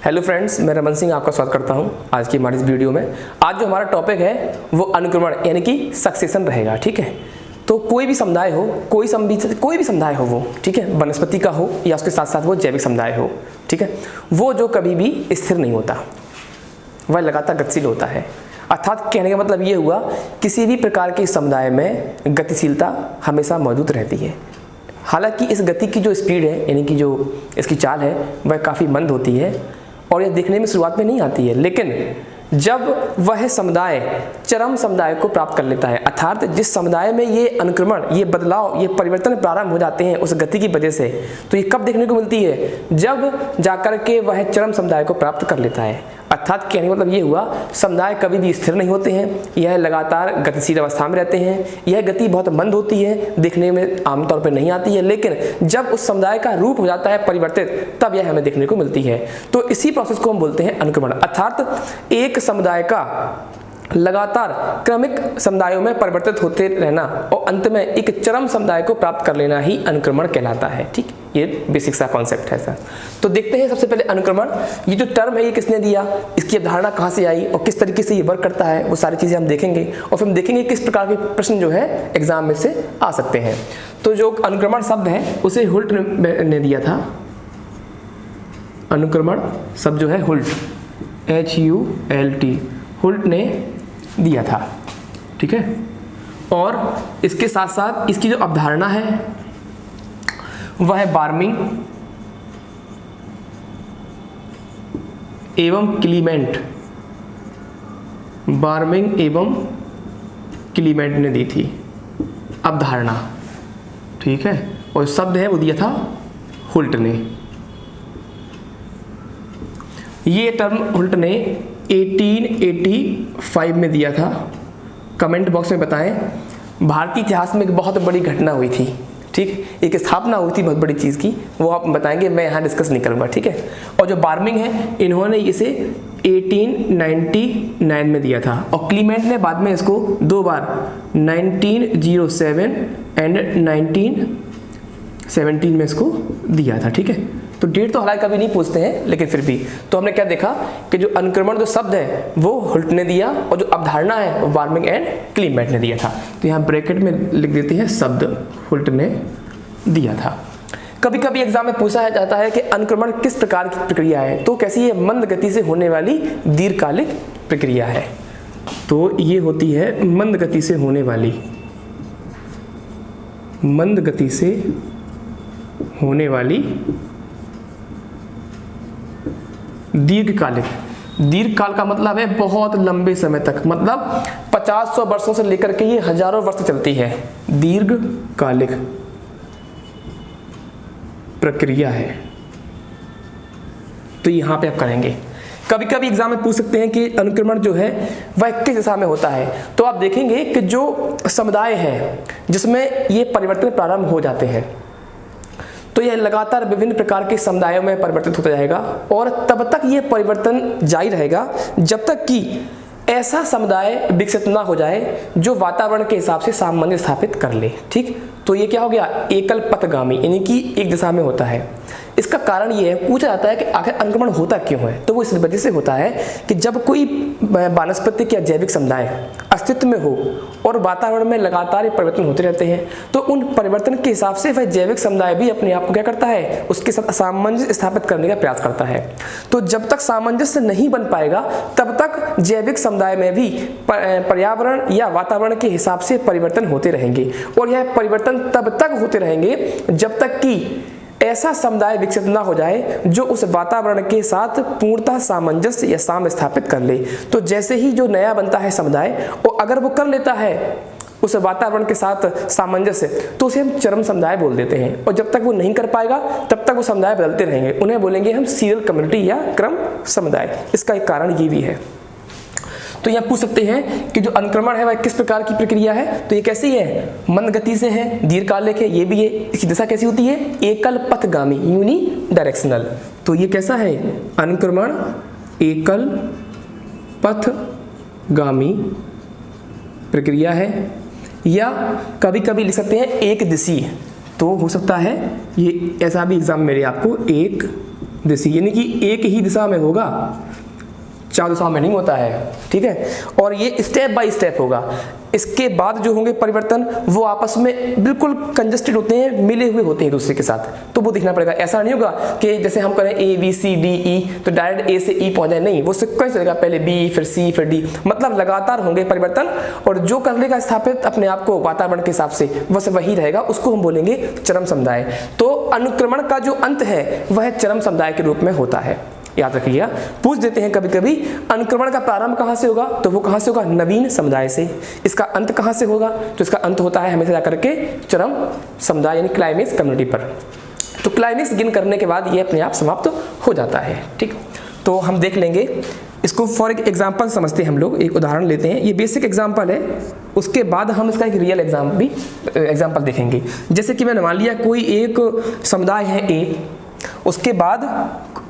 Hello friends, मैं रमन सिंह आपका स्वागत करता हूं आज की हमारी इस वीडियो में। आज जो हमारा टॉपिक है वो अनुक्रमण यानी कि सक्सेशन रहेगा। ठीक है, तो कोई भी समुदाय हो, कोई भी समुदाय हो वो, ठीक है, वनस्पति का हो या उसके साथ साथ वो जैविक समुदाय हो, ठीक है, वो जो कभी भी स्थिर नहीं होता, वह लगातार गतिशील होता है। अर्थात कहने का मतलब ये हुआ, किसी भी प्रकार के समुदाय में गतिशीलता हमेशा मौजूद रहती है। हालांकि इस गति की जो स्पीड है यानी कि जो इसकी चाल है वह काफ़ी मंद होती है और यह देखने में शुरुआत में नहीं आती है, लेकिन जब वह समुदाय चरम समुदाय को प्राप्त कर लेता है, अर्थात जिस समुदाय में ये अनुक्रमण, ये बदलाव, ये परिवर्तन प्रारंभ हो जाते हैं उस गति की वजह से, तो ये कब देखने को मिलती है? जब जाकर के वह चरम समुदाय को प्राप्त कर लेता है। अर्थात कहने का मतलब ये हुआ, समुदाय कभी भी स्थिर नहीं होते हैं, यह लगातार गतिशील अवस्था में रहते हैं। यह गति बहुत मंद होती है, देखने में आमतौर पर नहीं आती है, लेकिन जब उस समुदाय का रूप हो जाता है परिवर्तित, तब यह हमें देखने को मिलती है। तो इसी प्रोसेस को हम बोलते हैं अनुक्रमण। अर्थात एक समुदाय का लगातार क्रमिक समुदायों में परिवर्तित होते रहना और अंत में एक चरम समुदाय को प्राप्त कर लेना ही अनुक्रमण कहलाता है। ठीक, ये बेसिक सा कॉन्सेप्ट है सर। तो देखते हैं सबसे पहले अनुक्रमण, ये जो टर्म है ये किसने दिया, इसकी अवधारणा कहाँ से आई और किस तरीके से ये वर्क करता है, वो सारी चीज़ें हम देखेंगे और फिर हम देखेंगे किस प्रकार के प्रश्न जो है एग्जाम में से आ सकते हैं। तो जो अनुक्रमण शब्द है उसे हुल्ट ने दिया था। अनुक्रमण शब्द जो है हुल्ट, HULT, हुल्ट ने दिया था। ठीक है, और इसके साथ साथ इसकी जो अवधारणा है वह है बार्मिंग एवं क्लीमेंट। बार्मिंग एवं क्लीमेंट ने दी थी अवधारणा। ठीक है, और शब्द है वो दिया था हुल्ट ने। ये टर्म हुल्ट ने 1885 में दिया था। कमेंट बॉक्स में बताएं, भारतीय इतिहास में एक बहुत बड़ी घटना हुई थी। ठीक, एक स्थापना हुई थी बहुत बड़ी चीज़ की, वो आप बताएंगे, मैं यहाँ डिस्कस नहीं करूँगा। ठीक है, और जो बार्मिंग है इन्होंने इसे 1899 में दिया था और क्लीमेंट ने बाद में इसको दो बार 1907 एंड 1917 में इसको दिया था। ठीक है, तो डेट तो हालांकि कभी नहीं पूछते हैं, लेकिन फिर भी तो हमने क्या देखा कि जो अनुक्रमण जो शब्द है वो हुल्ट ने दिया और जो अवधारणा है वो बार्मिंग एंड क्लीमेंट ने दिया था। तो यहाँ ब्रैकेट में लिख देते हैं शब्द हुल्ट ने दिया था। कभी कभी एग्जाम में पूछा जाता है कि अनुक्रमण किस प्रकार की प्रक्रिया है, तो कैसी है? मंद गति से होने वाली दीर्घकालिक प्रक्रिया है। तो ये होती है मंद गति से होने वाली, मंद गति से होने वाली दीर्घकालिक। दीर्घकाल का मतलब है बहुत लंबे समय तक, मतलब 50-100 वर्षों से लेकर के ये हजारों वर्ष चलती है, दीर्घकालिक प्रक्रिया है। तो यहां पे आप करेंगे। कभी कभी एग्जाम में पूछ सकते हैं कि अनुक्रमण जो है वह किस दिशा में होता है, तो आप देखेंगे कि जो समुदाय है जिसमें ये परिवर्तन प्रारंभ हो जाते हैं, तो यह लगातार विभिन्न प्रकार के समुदायों में परिवर्तित होता जाएगा और तब तक ये परिवर्तन जारी रहेगा जब तक कि ऐसा समुदाय विकसित ना हो जाए जो वातावरण के हिसाब से सामंजस्य स्थापित कर ले। ठीक, तो ये क्या हो गया? एकल पथगामी, यानी कि एक दिशा में होता है। इसका कारण ये है, पूछा जाता है कि आखिर अनुक्रमण होता क्यों है, तो वो इस वजह से होता है कि जब कोई वानस्पतिक या जैविक समुदाय अस्तित्व में हो और वातावरण में लगातार परिवर्तन होते रहते हैं, तो उन परिवर्तन के हिसाब से वह जैविक समुदाय भी अपने आप को क्या करता है, उसके साथ सामंजस्य स्थापित करने का प्रयास करता है। तो जब तक सामंजस्य नहीं बन पाएगा तब तक जैविक समुदाय में भी पर्यावरण या वातावरण के हिसाब से परिवर्तन होते रहेंगे और यह परिवर्तन तब तक होते रहेंगे जब तक कि ऐसा समुदाय विकसित ना हो जाए जो उस वातावरण के साथ पूर्णतः सामंजस्य या साम स्थापित कर ले। तो जैसे ही जो नया बनता है समुदाय, और अगर वो कर लेता है उस वातावरण के साथ सामंजस्य, तो उसे हम चरम समुदाय बोल देते हैं। और जब तक वो नहीं कर पाएगा तब तक वो समुदाय बदलते रहेंगे, उन्हें बोलेंगे हम सीरियल कम्युनिटी या क्रम समुदाय। इसका एक कारण ये भी है। तो यहाँ पूछ सकते हैं कि जो अनुक्रमण है वह किस प्रकार की प्रक्रिया है, तो ये कैसी है? मंद गति से है, दीर्घकालिक है, ये भी है। इसकी दिशा कैसी होती है? एकल पथगामी, यूनी डायरेक्शनल। तो ये कैसा है? अनुक्रमण एकल पथगामी प्रक्रिया है, या कभी कभी लिख सकते हैं एक दिशीय। तो हो सकता है ये ऐसा भी एग्जाम मेरे आपको एक दिशा, यानी कि एक ही दिशा में होगा, चार दिशाओं में नहीं होता है, ठीक है। और ये स्टेप बाय स्टेप होगा। इसके बाद जो होंगे परिवर्तन वो आपस में बिल्कुल कंजस्टेड होते हैं, मिले हुए होते हैं दूसरे के साथ, तो वो देखना पड़ेगा। ऐसा नहीं होगा कि जैसे हम करें A B C D E तो डायरेक्ट ए से ई पहुंच जाए, नहीं, वो सीक्वेंस चलेगा, पहले बी फिर सी फिर डी, मतलब लगातार होंगे परिवर्तन। और जो कर लेगा स्थापित अपने आप को वातावरण के हिसाब से बस वही रहेगा, उसको हम बोलेंगे चरम समुदाय। तो अनुक्रमण का जो अंत है वह चरम समुदाय के रूप में होता है, याद रखिएगा। पूछ देते हैं कभी कभी अनुक्रमण का प्रारंभ कहां से होगा, तो वो कहां से होगा, नवीन समुदाय से। इसका अंत कहां से होगा, तो इसका अंत होता है हमेशा जाकर के चरम समुदाय यानी क्लाइमेक्स कम्युनिटी पर। तो क्लाइमेक्स गिन करने के बाद ये अपने आप समाप्त हो जाता है, ठीक। तो हम देख लेंगे इसको फॉर एग्जाम्पल समझते हैं हम लोग, एक उदाहरण लेते हैं। ये बेसिक एग्जाम्पल है, उसके बाद हम इसका एक रियल एग्जाम्पल देखेंगे। जैसे कि मैंने मान लिया कोई एक समुदाय है ए, उसके बाद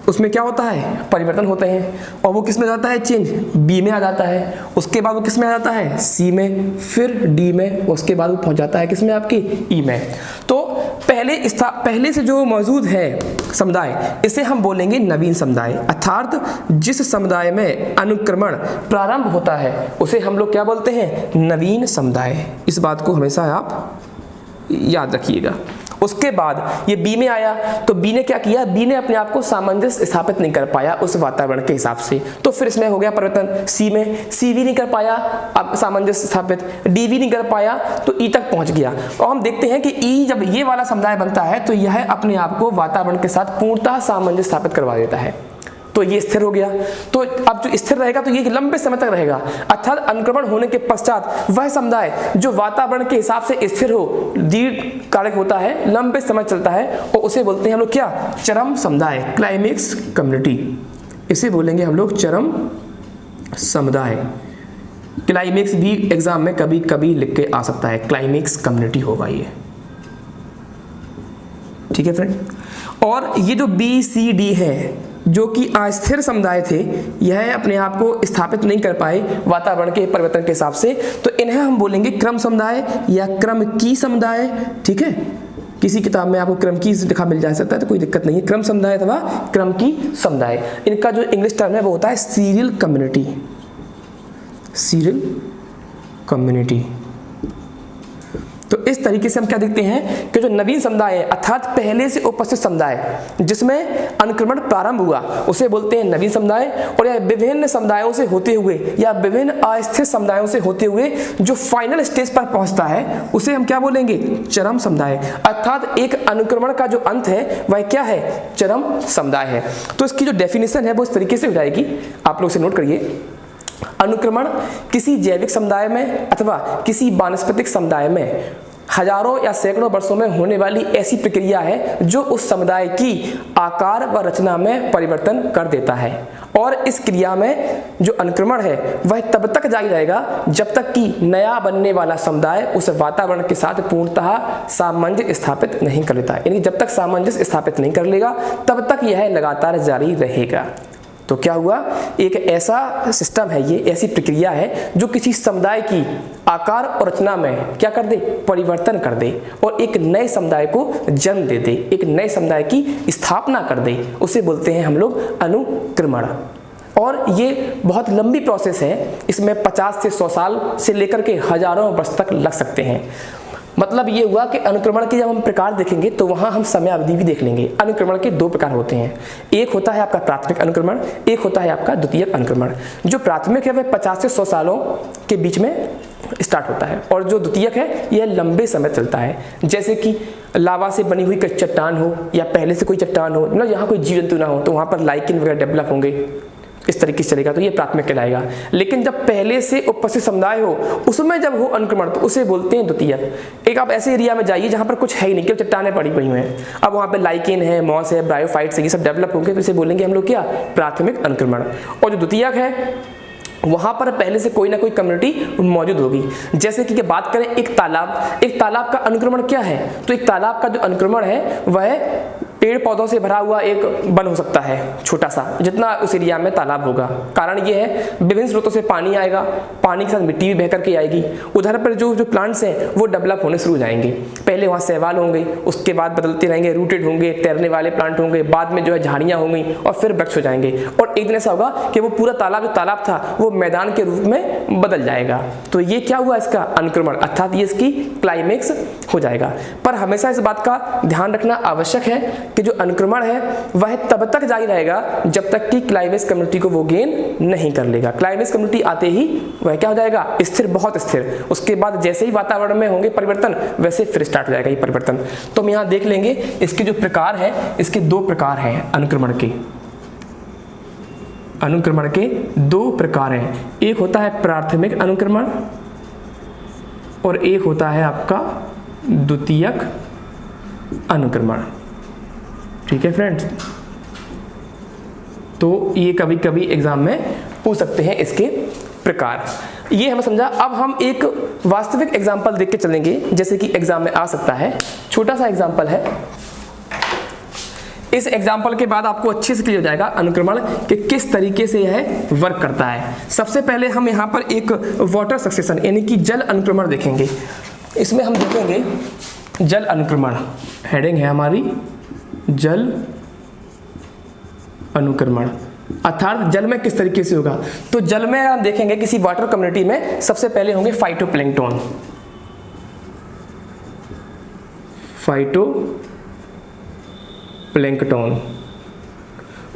उसमें क्या होता है, परिवर्तन होते हैं, और वो किस में जाता है, चेंज, बी में आ जाता है। उसके बाद वो किस में आ जाता है, सी में, फिर डी में, उसके बाद वो पहुंच जाता है किस में, आपकी ई में। तो पहले से जो मौजूद है समुदाय, इसे हम बोलेंगे नवीन समुदाय। अर्थात जिस समुदाय में अनुक्रमण प्रारंभ होता है उसे हम लोग क्या बोलते हैं, नवीन समुदाय। इस बात को हमेशा आप याद रखिएगा। उसके बाद ये बी में आया, तो बी ने क्या किया, बी ने अपने आप को सामंजस्य स्थापित नहीं कर पाया उस वातावरण के हिसाब से, तो फिर इसमें हो गया परिवर्तन। सी में सी भी नहीं कर पाया अब सामंजस्य स्थापित, डी भी नहीं कर पाया तो ई तक पहुंच गया। और हम देखते हैं कि ई जब ये वाला समुदाय बनता है तो यह अपने आप को वातावरण के साथ पूर्णतः सामंजस्य स्थापित करवा देता है, तो ये स्थिर हो गया। तो अब जो स्थिर रहेगा तो ये लंबे समय तक रहेगा। अर्थात अनुक्रमण होने के पश्चात वह समुदाय जो वातावरण के हिसाब से स्थिर हो, दीर्घकालिक होता है, लंबे समय चलता है, और उसे बोलते हैं हम लोग क्या, चरम समुदाय, क्लाइमेक्स कम्युनिटी। इसे बोलेंगे हम लोग चरम समुदाय। क्लाइमेक्स भी एग्जाम में कभी कभी लिख के आ सकता है, क्लाइमेक्स कम्युनिटी होगा ये, ठीक है फ्रेंड। और ये जो बी सी डी है जो कि अस्थिर समुदाय थे, यह अपने आप को स्थापित नहीं कर पाए वातावरण के परिवर्तन के हिसाब से, तो इन्हें हम बोलेंगे क्रम समुदाय या क्रम की समुदाय, ठीक है। किसी किताब में आपको क्रम की लिखा मिल जा सकता है तो कोई दिक्कत नहीं है, क्रम समुदाय अथवा क्रम की समुदाय। इनका जो इंग्लिश टर्म है वो होता है सीरियल कम्युनिटी, सीरियल कम्युनिटी। तो इस तरीके से हम क्या देखते हैं कि जो नवीन समुदाय है, अर्थात पहले से उपस्थित समुदाय जिसमें अनुक्रमण प्रारंभ हुआ, उसे बोलते हैं नवीन समुदाय। और यह विभिन्न समुदायों से होते हुए या विभिन्न अस्थिर समुदायों से होते हुए जो फाइनल स्टेज पर पहुंचता है उसे हम क्या बोलेंगे, चरम समुदाय। अर्थात एक अनुक्रमण का जो अंत है वह क्या है, चरम समुदाय है। तो इसकी जो डेफिनेशन है वो इस तरीके से हो जाएगी, आप लोग इसे नोट करिए। अनुक्रमण किसी जैविक समुदाय में अथवा किसी वानस्पतिक समुदाय में हजारों या सैकड़ों वर्षों में होने वाली ऐसी प्रक्रिया है जो उस समुदाय की आकार व रचना में परिवर्तन कर देता है। और इस क्रिया में जो अनुक्रमण है वह तब तक जारी रहेगा जब तक कि नया बनने वाला समुदाय उस वातावरण के साथ पूर्णतः सामंजस्य स्थापित नहीं कर लेता। यानी जब तक सामंजस्य स्थापित नहीं कर लेगा तब तक यह लगातार जारी रहेगा। तो क्या हुआ, एक ऐसा सिस्टम है, ये ऐसी प्रक्रिया है जो किसी समुदाय की आकार और रचना में क्या कर दे, परिवर्तन कर दे और एक नए समुदाय को जन्म दे दे, एक नए समुदाय की स्थापना कर दे। उसे बोलते हैं हम लोग अनुक्रमण। और ये बहुत लंबी प्रोसेस है, इसमें 50 से 100 साल से लेकर के हजारों वर्ष तक लग सकते हैं। मतलब ये हुआ कि अनुक्रमण के जब हम प्रकार देखेंगे तो वहाँ हम समय अवधि भी देख लेंगे। अनुक्रमण के दो प्रकार होते हैं, एक होता है आपका प्राथमिक अनुक्रमण, एक होता है आपका द्वितीयक अनुक्रमण। जो प्राथमिक है वह 50 से 100 सालों के बीच में स्टार्ट होता है और जो द्वितीयक है यह लंबे समय चलता है। जैसे कि लावा से बनी हुई कोई चट्टान हो या पहले से कोई चट्टान हो, मतलब यहाँ कोई जीव जंतु ना हो तो वहाँ पर लाइकेन वगैरह डेवलप होंगे, इस तरीके से चलेगा, तो ये प्राथमिक कहलाएगा। लेकिन जब पहले से उपस्थित समुदाय हो उसमें जब हो अनुक्रमण तो उसे बोलते हैं द्वितीयक। एक आप ऐसे एरिया में जाइए जहाँ पर कुछ है ही नहीं, केवल चट्टानें पड़ी हुई हैं, अब वहाँ पे लाइकेन है, मॉस है, ब्रायोफाइट्स है, ये सब डेवलप होंगे तो इसे बोलेंगे हम लोग क्या, प्राथमिक अनुक्रमण। और जो द्वितीयक है वहाँ पर पहले से कोई ना कोई कम्युनिटी मौजूद होगी। जैसे कि बात करें एक तालाब का अनुक्रमण क्या है, तो एक तालाब का जो अनुक्रमण है वह पेड़ पौधों से भरा हुआ एक वन हो सकता है छोटा सा, जितना उस एरिया में तालाब होगा। कारण ये है विभिन्न स्रोतों से पानी आएगा, पानी के साथ मिट्टी भी बह करके आएगी। उधर पर जो प्लांट्स हैं वो डेवलप होने शुरू हो जाएंगे। पहले वहाँ शैवाल होंगे, उसके बाद बदलते रहेंगे, रूटेड होंगे, तैरने वाले प्लांट होंगे, बाद में जो है झाड़ियाँ होंगी और फिर वृक्ष हो जाएंगे। और एक दिन ऐसा होगा कि वो पूरा तालाब जो तालाब था वो मैदान के रूप में बदल जाएगा। तो ये क्या हुआ, इसका अनुक्रमण, अर्थात ये इसकी क्लाइमेक्स हो जाएगा। पर हमेशा इस बात का ध्यान रखना आवश्यक है कि जो अनुक्रमण है वह तब तक जारी रहेगा जब तक कि क्लाइमेक्स कम्युनिटी को वो गेन नहीं कर लेगा। क्लाइमेक्स कम्युनिटी आते ही वह क्या हो जाएगा, स्थिर, बहुत स्थिर। उसके बाद जैसे ही वातावरण में होंगे परिवर्तन वैसे फिर स्टार्ट हो जाएगा ये परिवर्तन। तो हम यहाँ देख लेंगे इसके जो प्रकार है, इसके दो प्रकार हैं अनुक्रमण के। अनुक्रमण के दो प्रकार हैं, एक होता है प्राथमिक अनुक्रमण और एक होता है आपका द्वितीयक अनुक्रमण। ठीक है फ्रेंड्स, तो ये कभी कभी एग्जाम में पूछ सकते हैं इसके प्रकार। ये हमें समझा। अब हम एक वास्तविक एग्जाम्पल देख के चलेंगे, जैसे कि एग्जाम में आ सकता है। छोटा सा एग्जाम्पल है, इस एग्जाम्पल के बाद आपको अच्छे से क्लियर हो जाएगा अनुक्रमण कि किस तरीके से यह वर्क करता है। सबसे पहले हम यहाँ पर एक वाटर सक्सेशन यानी कि जल अनुक्रमण देखेंगे। इसमें हम देखेंगे जल अनुक्रमण, हेडिंग है हमारी जल अनुक्रमण, अर्थात जल में किस तरीके से होगा। तो जल में हम देखेंगे किसी वाटर कम्युनिटी में सबसे पहले होंगे फाइटोप्लैंक्टन, फाइटोप्लैंक्टन।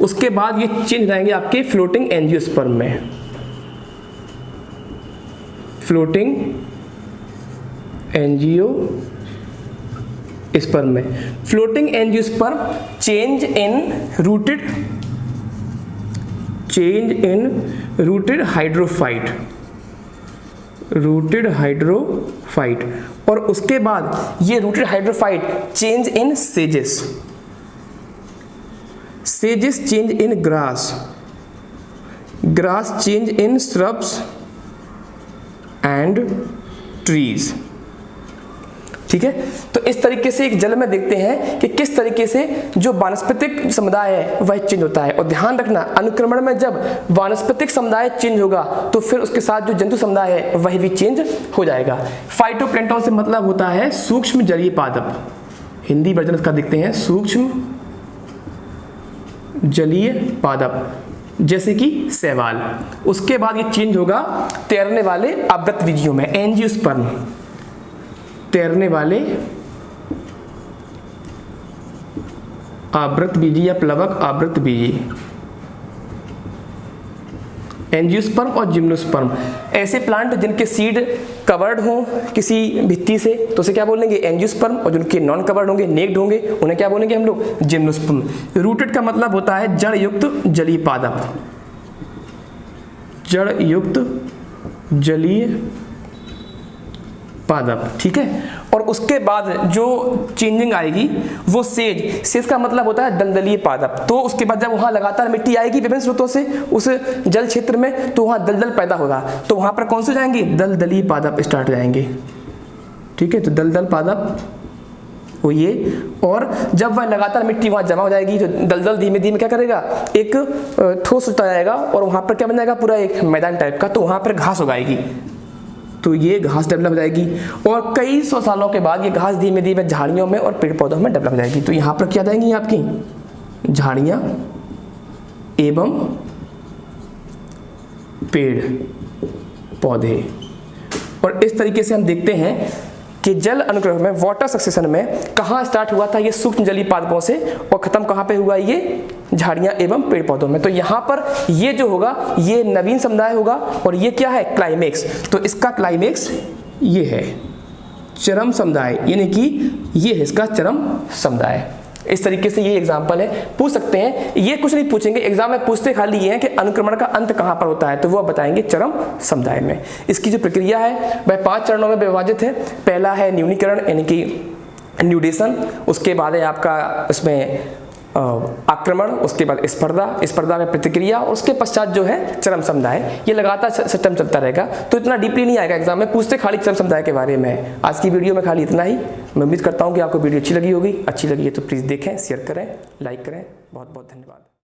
उसके बाद ये चेंज रहेंगे आपके फ्लोटिंग एंजियोस्पर्म में, फ्लोटिंग एंजियोस्पर्म में। Floating angiosperm change in rooted hydrophyte, और उसके बाद ये rooted hydrophyte change in sages change in grass change in shrubs and trees. ठीक है, तो इस तरीके से एक जल में देखते हैं कि किस तरीके से जो वानस्पतिक समुदाय है वह चेंज होता है। और ध्यान रखना, अनुक्रमण में जब वानस्पतिक समुदाय चेंज होगा तो फिर उसके साथ जो जंतु समुदाय है वह भी चेंज हो जाएगा। फाइटोप्लैंक्टन से मतलब होता है सूक्ष्म जलीय पादप, हिंदी वर्जन इसका देखते हैं सूक्ष्म जलीय पादप, जैसे कि शैवाल। उसके बाद ये चेंज होगा तैरने वाले आवृतबीजियों में, एंजियोस्पर्म, तैरने वाले आवृतबीजी या प्लवक आवृतबीजी, एंजियोस्पर्म और जिम्नोस्पर्म। ऐसे प्लांट जिनके सीड कवर्ड हो किसी भित्ति से तो उसे क्या बोलेंगे, एंजियोस्पर्म, और जिनके नॉन कवर्ड होंगे, नेक्ड होंगे, उन्हें क्या बोलेंगे हम लोग, जिम्नोस्पर्म। रूटेड का मतलब होता है जड़ युक्त जलीय पादप, जड़ युक्त जलीय पादप। ठीक है, और उसके बाद जो चेंजिंग आएगी वो सेज का मतलब होता है दलदलीय पादप। तो उसके बाद जब वहाँ लगातार मिट्टी आएगी विभिन्न स्रोतों से उस जल क्षेत्र में तो वहाँ दलदल पैदा होगा, तो वहाँ पर कौन से जाएंगे, दलदलीय पादप स्टार्ट हो जाएंगे। ठीक है, तो दलदल पादप वो ये, और जब वह लगातार मिट्टी वहाँ जमा हो जाएगी तो दलदल धीमे धीमे क्या करेगा, एक ठोस होता जाएगा और वहाँ पर क्या बन जाएगा, पूरा एक मैदान टाइप का। तो वहाँ पर घास उगाएगी, तो ये घास डेवलप हो जाएगी और कई सौ सालों के बाद ये घास धीमे धीमे झाड़ियों में और पेड़ पौधों में डेवलप हो जाएगी। तो यहाँ पर क्या जाएंगी आपकी झाड़ियाँ एवं पेड़ पौधे। और इस तरीके से हम देखते हैं कि जल अनुक्रमण में, वाटर सक्सेशन में कहाँ स्टार्ट हुआ था ये सूक्ष्म जलीय पादपों से और खत्म कहाँ पे हुआ, ये झाड़ियाँ एवं पेड़ पौधों में। तो यहाँ पर ये जो होगा ये नवीन समुदाय होगा और ये क्या है, क्लाइमेक्स। तो इसका क्लाइमेक्स ये है चरम समुदाय, यानी कि ये है इसका चरम समुदाय। इस तरीके से ये एग्जाम्पल है, पूछ सकते हैं। ये कुछ नहीं पूछेंगे एग्जाम में, पूछते खाली ये है कि अनुक्रमण का अंत कहाँ पर होता है, तो वो बताएंगे चरम समुदाय में। इसकी जो प्रक्रिया है वह 5 चरणों में विभाजित है। पहला है न्यूनीकरण यानी कि न्यूडेशन, उसके बाद है आपका इसमें आक्रमण, उसके बाद स्पर्धा में प्रतिक्रिया, और उसके पश्चात जो है चरम समुदाय। ये लगातार सिस्टम चलता रहेगा, तो इतना डीपली नहीं आएगा एग्जाम में, पूछते खाली चरम समुदाय के बारे में। आज की वीडियो में खाली इतना ही। मैं उम्मीद करता हूँ कि आपको वीडियो अच्छी लगी होगी। अच्छी लगी है तो प्लीज़ देखें, शेयर करें, लाइक करें। बहुत बहुत धन्यवाद।